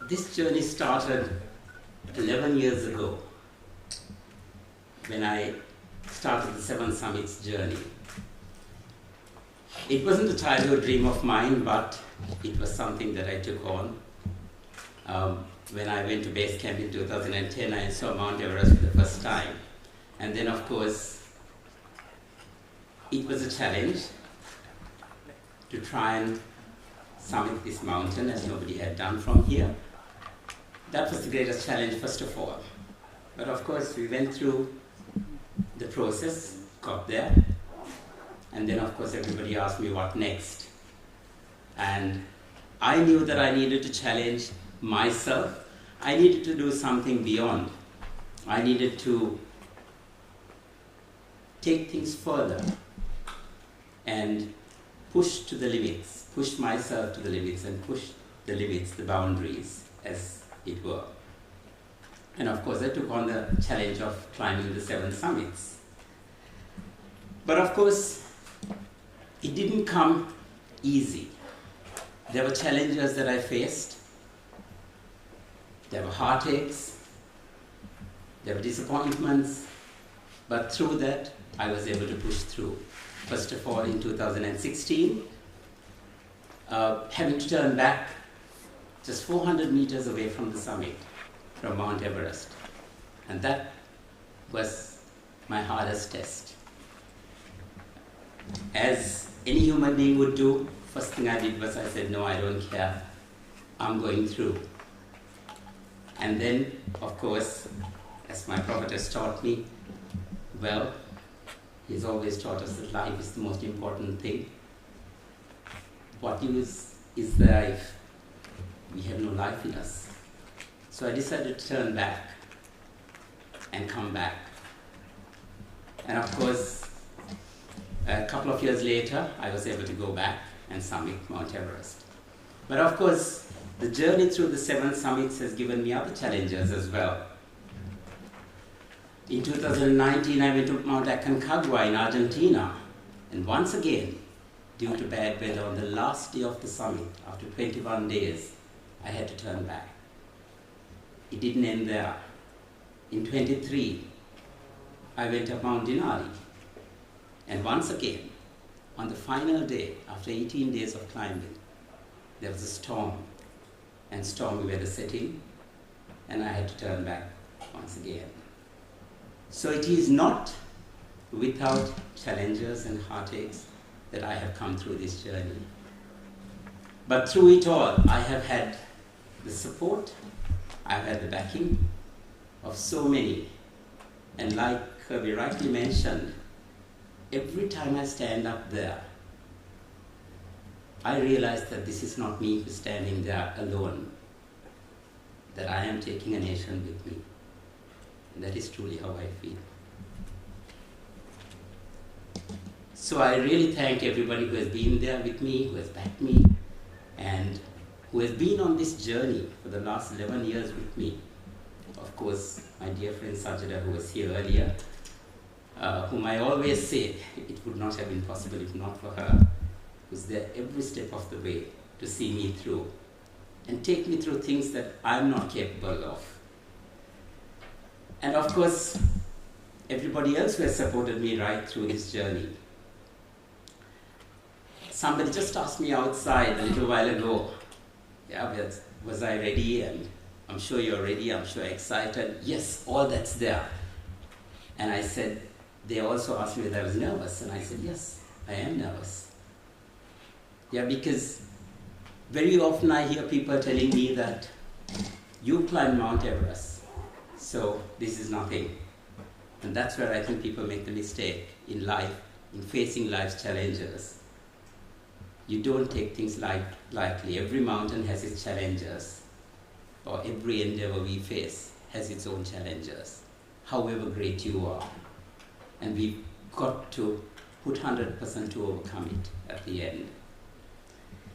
This journey started 11 years ago when I started the Seven Summits journey. It wasn't a childhood dream of mine, but it was something that I took on. When I went to base camp in 2010, I saw Mount Everest for the first time. And then, of course, it was a challenge to try and summit this mountain as nobody had done from here. That was the greatest challenge, first of all. But of course, we went through the process, got there, and then of course everybody asked me what next. And I knew that I needed to challenge myself. I needed to do something beyond. I needed to take things further and push to the limits, push myself to the limits and push the limits, the boundaries, as it were. And of course, I took on the challenge of climbing the 7 summits. But of course, it didn't come easy. There were challenges that I faced. There were heartaches. There were disappointments. But through that, I was able to push through. First of all, in 2016, having to turn back just 400 meters away from the summit, from Mount Everest. And that was my hardest test. As any human being would do, first thing I did was I said, no, I don't care. I'm going through. And then, of course, as my prophet has taught me, well, he's always taught us that life is the most important thing. What use is there if we have no life in us? So I decided to turn back and come back. And of course, a couple of years later, I was able to go back and summit Mount Everest. But of course, the journey through the 7 summits has given me other challenges as well. In 2019, I went to Mount Aconcagua in Argentina. And once again, due to bad weather on the last day of the summit, after 21 days, I had to turn back. It didn't end there. In 23, I went up Mount Denali. And once again, on the final day, after 18 days of climbing, there was a storm, and stormy weather setting, and I had to turn back once again. So it is not without challenges and heartaches that I have come through this journey. But through it all, I have had the support, I've had the backing of so many. And like we rightly mentioned, every time I stand up there, I realize that this is not me who's standing there alone, that I am taking a nation with me. And that is truly how I feel. So I really thank everybody who has been there with me, who has backed me, and who has been on this journey for the last 11 years with me. Of course, my dear friend Sajida, who was here earlier, whom I always say it would not have been possible if not for her, who's there every step of the way to see me through and take me through things that I'm not capable of. And of course, everybody else who has supported me right through this journey. Somebody just asked me outside a little while ago, yeah, was I ready? And I'm sure you're ready, I'm sure excited. Yes, all that's there. And I said, they also asked me if I was nervous, and I said, yes, I am nervous. Yeah, because very often I hear people telling me that you climbed Mount Everest, so this is nothing. And that's where I think people make the mistake in life, in facing life's challenges. You don't take things lightly. Every mountain has its challenges, or every endeavor we face has its own challenges, however great you are. And we've got to put 100% to overcome it at the end.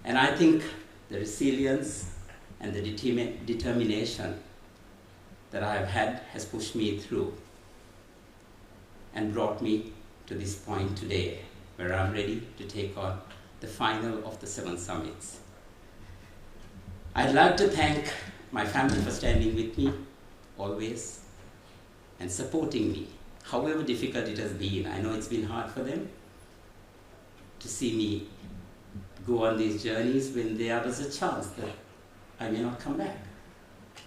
And I think the resilience and the determination that I have had has pushed me through and brought me to this point today, where I'm ready to take on the final of the 7 summits. I'd like to thank my family for standing with me always and supporting me, however difficult it has been. I know it's been hard for them to see me go on these journeys when there was a chance that I may not come back.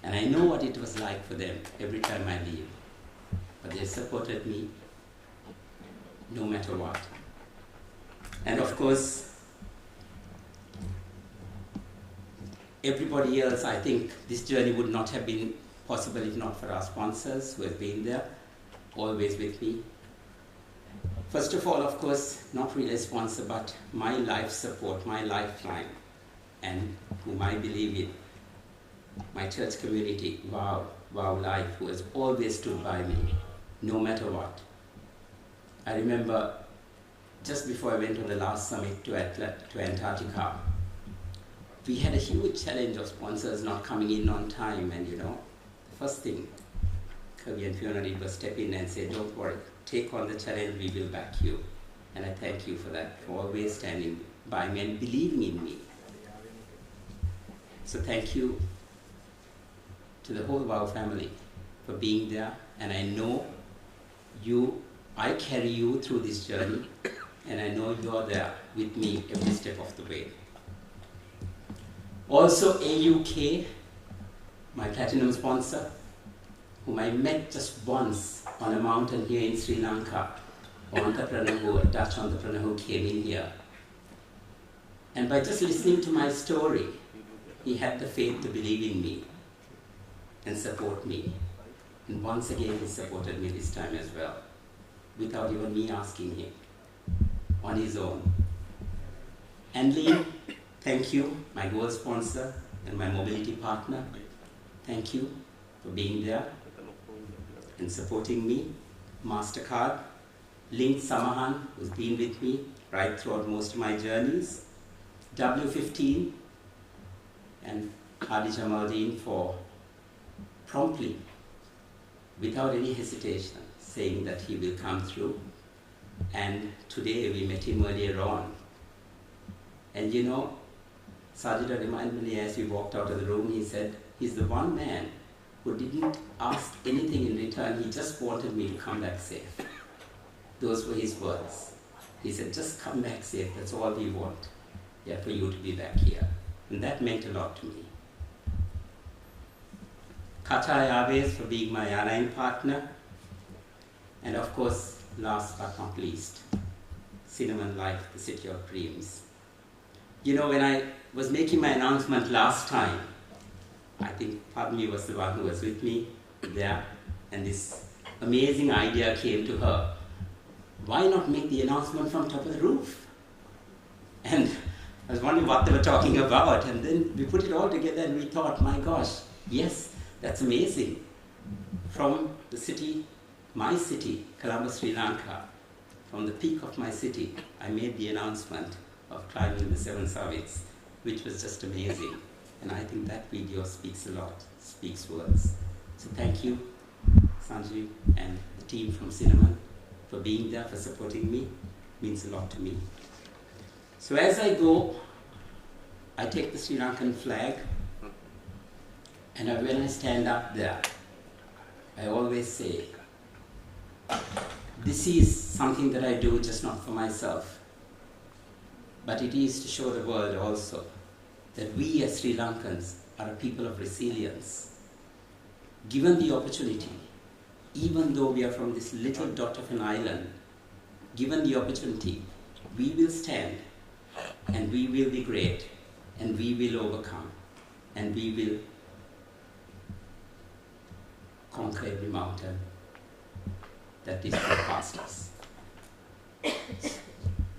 And I know what it was like for them every time I leave. But they supported me no matter what. And of course, everybody else, I think this journey would not have been possible if not for our sponsors who have been there, always with me. First of all, of course, not really a sponsor, but my life support, my lifeline, and whom I believe in, my church community, Wow Life, who has always stood by me, no matter what. I remember just before I went on the last summit to Antarctica, we had a huge challenge of sponsors not coming in on time, and the first thing Kirby and Fiona did was step in and say, don't worry, take on the challenge, we will back you. And I thank you for that, for always standing by me and believing in me. So thank you to the whole WOW family for being there, and I know I carry you through this journey, and I know you're there with me every step of the way. Also AUK, my platinum sponsor, whom I met just once on a mountain here in Sri Lanka, a Dutch entrepreneur who came in here. And by just listening to my story, he had the faith to believe in me and support me. And once again, he supported me this time as well, without even me asking him, on his own. And Lee, thank you, my gold sponsor and my mobility partner. Thank you for being there and supporting me. MasterCard, Link Samahan, who's been with me right throughout most of my journeys. W15 and Hadi Jamaldeen for promptly, without any hesitation, saying that he will come through. And today we met him earlier on. And Sajida reminded me as we walked out of the room, he said, he's the one man who didn't ask anything in return, he just wanted me to come back safe. Those were his words. He said, just come back safe, that's all we want. Yeah, for you to be back here. And that meant a lot to me. Qatar Airways for being my airline partner. And of course, last but not least, Cinnamon Life, the City of Dreams. When I was making my announcement last time, I think Padmi was the one who was with me there, and this amazing idea came to her. Why not make the announcement from top of the roof? And I was wondering what they were talking about, and then we put it all together and we thought, my gosh, yes, that's amazing. From the city, my city, Colombo, Sri Lanka, from the peak of my city, I made the announcement of climbing the 7 summits, which was just amazing. And I think that video speaks a lot, speaks words. So thank you, Sanjeev and the team from Cinnamon, for being there, for supporting me. It means a lot to me. So as I go, I take the Sri Lankan flag, and when I stand up there, I always say, this is something that I do just not for myself, but it is to show the world also that we as Sri Lankans are a people of resilience. Given the opportunity, even though we are from this little dot of an island, given the opportunity, we will stand and we will be great and we will overcome and we will conquer every mountain that is put past us.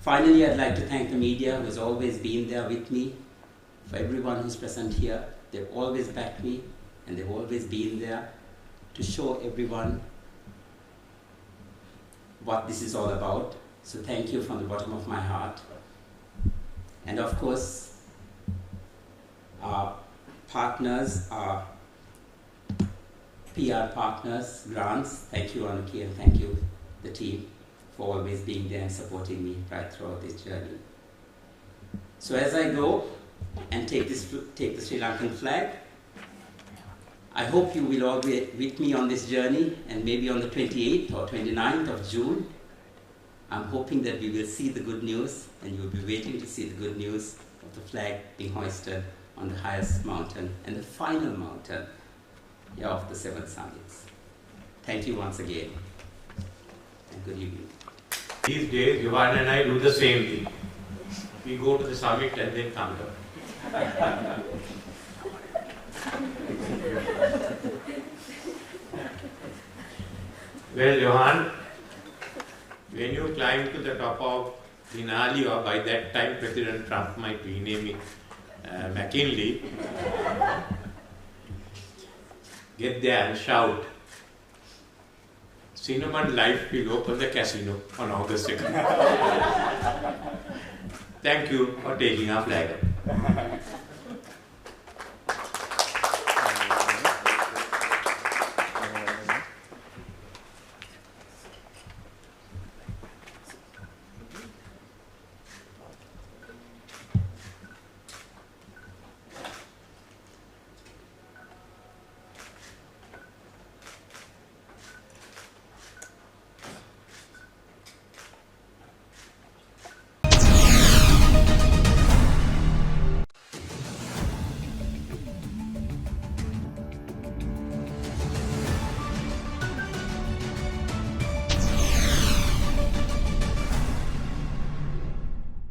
Finally, I'd like to thank the media who has always been there with me. For everyone who's present here, they've always backed me and they've always been there to show everyone what this is all about. So thank you from the bottom of my heart. And of course, our partners, our PR partners, Grants, thank you Anuki, and thank you the team for always being there and supporting me right throughout this journey. So as I go and take the Sri Lankan flag, I hope you will all be with me on this journey, and maybe on the 28th or 29th of June, I'm hoping that we will see the good news, and you'll be waiting to see the good news of the flag being hoisted on the highest mountain and the final mountain of the 7 summits. Thank you once again, and good evening. These days, Johan and I do the same thing. We go to the summit and then come down. Well, Johan, when you climb to the top of Denali, or by that time President Trump might rename it McKinley, get there and shout, "Cinnamon Life will open the casino on August 2nd. Thank you for taking our flag up.